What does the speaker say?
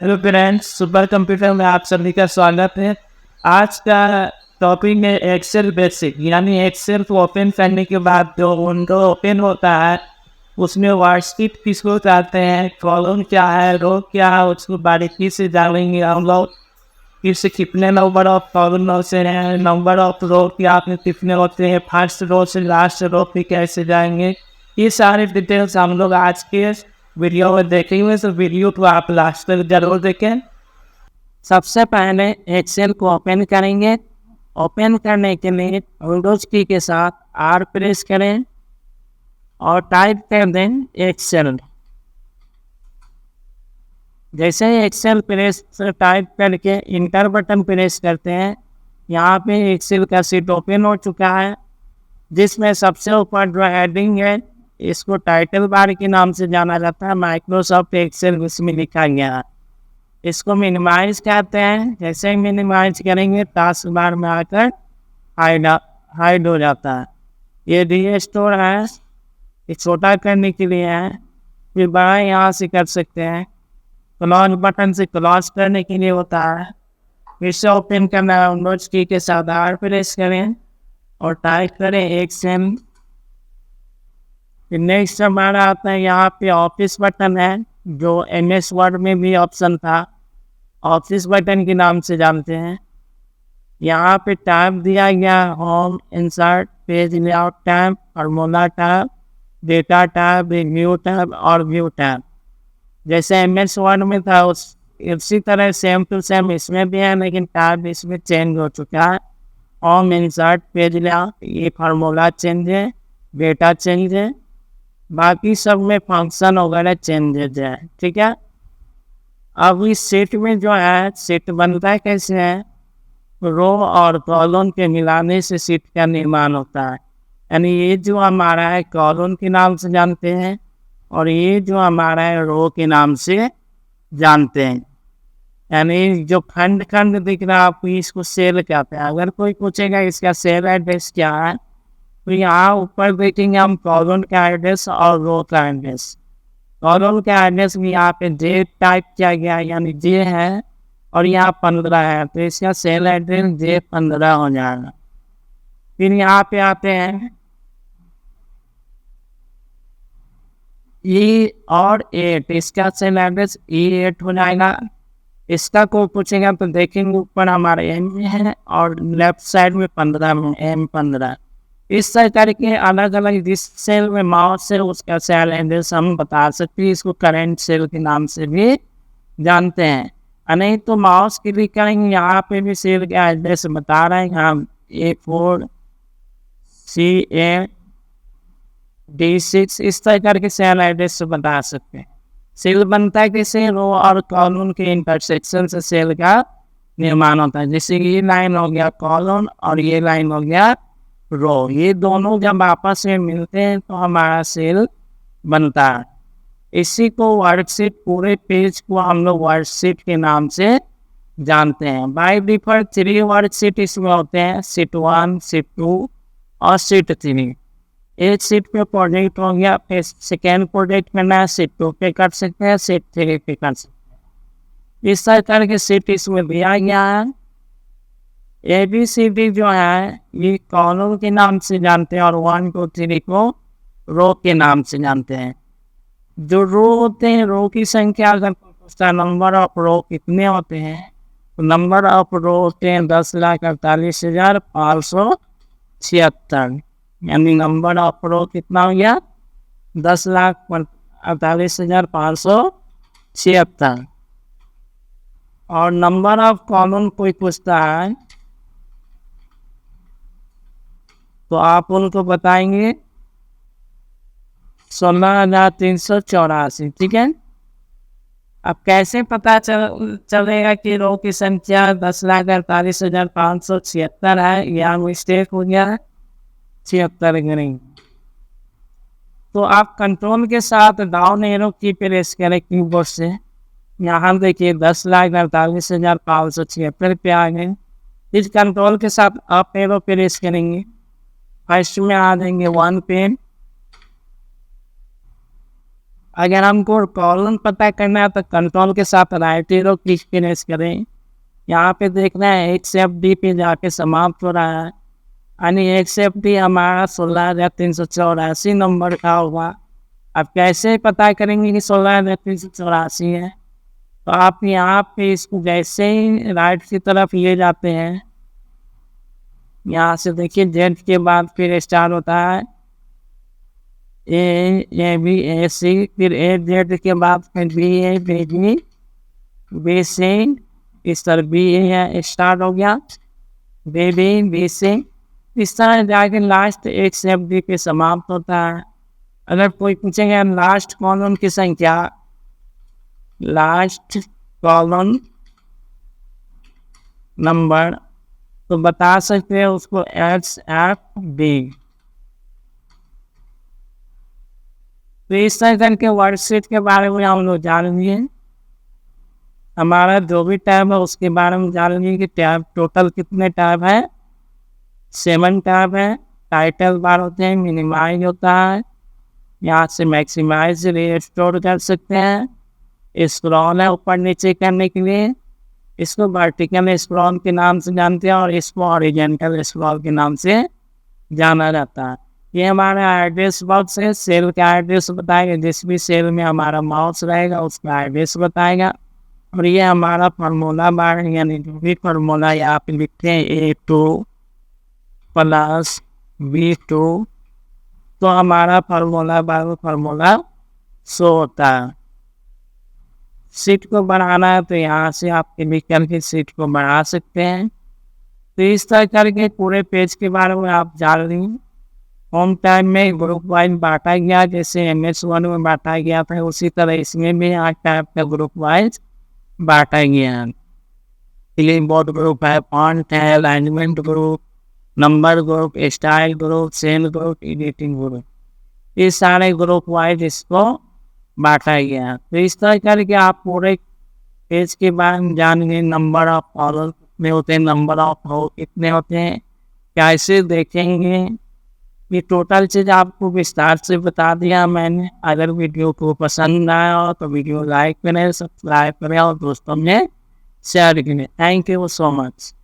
Hello friends, super computer में आप सभी का स्वागत है। आज का टॉपिक है एक्सेल बेसिक, यानी एक्सेल को ओपन करने के बाद जो विंडो ओपन होता है उसमें वर्कशीट किसको कहते हैं, कॉलम क्या है, रो क्या है, उसको बारीकी से जानेंगे हम लोग। किस कितने नंबर ऑफ कॉलम होते हैं, नंबर ऑफ रो क्या कितने होते हैं, फर्स्ट रो से लास्ट रो पे कैसे जाएंगे, ये सारे डिटेल्स हम लोग आज के वीडियो में देखेंगे। तो वीडियो को आप लास्ट तक जरूर देखें। सबसे पहले एक्सेल को ओपन करेंगे। ओपन करने के लिए विंडोज की के साथ आर प्रेस करें और टाइप कर दें एक्सेल। जैसे ही एक्सेल प्रेस टाइप करके इंटर बटन प्रेस करते हैं, यहाँ पे एक्सेल का सीट ओपन हो चुका है, जिसमें सबसे ऊपर जो हेडिंग है इसको टाइटल बार के नाम से जाना जाता है। माइक्रोसॉफ्ट एक्सेल इसमें लिखा गया है। इसको मिनिमाइज कहते हैं। जैसे ही मिनिमाइज करेंगे टास्क बार में आकर हाइड हो जाता है। ये रीस्टोर है, ये छोटा करने के लिए है, फिर बड़ा यहाँ से कर सकते हैं। क्लोज बटन से क्लोज करने के लिए होता है। फिर से ओपन करना है, विंडोज की के साथ आर प्रेस करें और टाइप करें एक्सेल। नेक्स्ट हमारा आता है, यहाँ पे ऑफिस बटन है जो MS वर्ड में भी ऑप्शन था, ऑफिस बटन के नाम से जानते हैं। यहाँ पे टैब दिया गया, home, insert, page layout tab, formula tab, data tab, review tab और व्यू टैब। जैसे MS वर्ड में था इसी तरह सेम टू सेम इसमें भी है, लेकिन टैब इसमें चेंज हो चुका है। होम, इंसर्ट, पेज लेआउट, ये फार्मूला चेंज है, डेटा चेंज है, बाकी सब में फंक्शन वगैरह चेंजेज है। ठीक है। अब इस सेट में जो है, सेट बनता है कैसे है, रो और कॉलम के मिलाने से सेट का निर्माण होता है। यानी ये जो हमारा है कॉलम के नाम से जानते हैं और ये जो हमारा है रो के नाम से जानते हैं। यानी जो खंड खंड दिख रहा है आपको, इसको सेल कहते हैं। अगर कोई पूछेगा इसका सेल एड्रेस क्या है, तो यहाँ ऊपर देखेंगे हम कॉलम का एड्रेस और रो का एड्रेस। कॉलम का एड्रेस भी यहाँ पे जे टाइप किया गया, यानी जे है, और यहाँ 15 है, तो इसका सेल एड्रेस J15 हो जाएगा। फिर यहाँ पे आते हैं E और 8, इसका सेल एड्रेस E8 हो जाएगा। इसका कोई पूछेगा तो देखेंगे ऊपर हमारे M है और लेफ्ट साइड में 15 में M15। इस तरह करके अलग अलग जिस सेल में माउस है उसका सेल एड्रेस हम बता सकते हैं। इसको करंट सेल के नाम से भी जानते हैं। नहीं तो माउस क्लिक करेंगे, यहाँ पे भी सेल का एड्रेस बता रहे हैं हम, A4CA D6, इस तरह करके सेल एड्रेस बता सकते हैं। सेल बनता है कैसे, रो और कॉलम के इंटरसेक्शन से सेल का निर्माण होता है। जैसे ये लाइन हो गया कॉलम और ये लाइन हो गया रो, ये दोनों जब आपस में मिलते हैं तो हमारा सेल बनता है। इसी को वर्कशीट, पूरे पेज को हम लोग वर्कशीट के नाम से जानते हैं। बाय डिफॉल्ट 3 वर्कशीट इसमें होते हैं, शीट 1, शीट 2 और शीट 3। एक शीट पे प्रोजेक्ट हो गया, फिर सेकेंड प्रोजेक्ट करना है शीट 2 पे कर सकते हैं, शीट 3 पे कर सकते हैं। इस तरह करके शीट इसमें दिया गया है। ABCD जो है ये कॉलम के नाम से जानते हैं और 1 2 3 को रो के नाम से जानते हैं। जो रो होते हैं, रो की संख्या अगर पूछता नंबर ऑफ रो कितने होते हैं, तो नंबर ऑफ रो होते हैं 10,48,576। यानी नंबर ऑफ रो कितना हो गया, 10,48,576। और नंबर ऑफ कॉलम कोई पूछता है तो आप उनको बताएंगे 16,384। ठीक है। अब कैसे पता चलेगा कि रो की संख्या 10,48,576 है या मिस्टेक हो गया है 76 करेंगे, तो आप कंट्रोल के साथ डाउन एरो की प्रेस करें कीबोर्ड से। यहाँ देखिए 10,48,576 पे आ गए। इस कंट्रोल के साथ अप एरो प्रेस करेंगे, फर्स्ट में आ जाएंगे 1 पे। अगर हमको कॉलम पता करना है तो कंट्रोल के साथ राइट एरो की प्रेस करें। यहाँ पे देखना है XFD पे जाके समाप्त हो रहा है, यानी XFD हमारा 16,384 नंबर का होगा। अब कैसे पता करेंगे कि 16,384 है? तो आप यहाँ पे इसको जैसे ही राइट की तरफ ले जाते हैं, यहाँ से देखिए जेड के बाद फिर स्टार होता है A B A C, फिर AZ के बाद फिर B इस तरह B स्टार्ट हो गया, B इस तरह जाके लास्ट XFD पे समाप्त होता है। अगर कोई पूछेगा लास्ट कॉलम की संख्या, लास्ट कॉलम नंबर, तो बता सकते हैं उसको XFD। तो इस तरह करके वर्कशीट के बारे में हम लोग जान लिए। हमारा जो भी टैब है उसके बारे में जान लिए कि टैब टोटल कितने टैब है, 7 टैब है। टाइटल बार होते हैं, मिनिमाइज होता है, यहाँ से मैक्सिमाइज रिस्टोर कर सकते हैं। स्क्रॉल है ऊपर नीचे करने के लिए, इसको वर्टिकल स्क्रॉल के नाम से जानते हैं और इसको हॉरिजॉन्टल स्क्रॉल के नाम से जाना जाता है। ये हमारा एड्रेस बॉक्स है, सेल का एड्रेस बताएगा, जिस भी सेल में हमारा माउस रहेगा उसका एड्रेस बताएगा। और ये हमारा फार्मूला बार है, यानी जो भी फार्मूला यहाँ पे लिखते हैं A2 + B2, तो हमारा फार्मूला बार फार्मूला शो होता है। सीट को बढ़ाना है तो यहाँ से आप क्लिक करके सीट को बढ़ा सकते हैं। तो इस तरह करके पूरे पेज के बारे में आप जान लेंगे। होम टाइम में ग्रुप वाइज बांटा गया, जैसे MS1 में बांटा गया था, उसी तरह इसमें भी 8 टाइप का ग्रुप वाइज बांटा गया है। क्लीन बोर्ड ग्रुप है, फॉन्ट है, alignment group, number group, style group, cell group, editing group, ये सारे ग्रुप वाइज इसको बांटा गया है। तो इस तरह करके आप पूरे पेज के बारे में जानेंगे। नंबर ऑफ कॉलम कितने होते हैं, नंबर ऑफ रो कितने होते हैं, कैसे देखेंगे, ये टोटल चीज़ आपको विस्तार से बता दिया मैंने। अगर वीडियो को पसंद आया हो तो वीडियो लाइक करें, सब्सक्राइब करें और दोस्तों में शेयर करें। Thank you so much.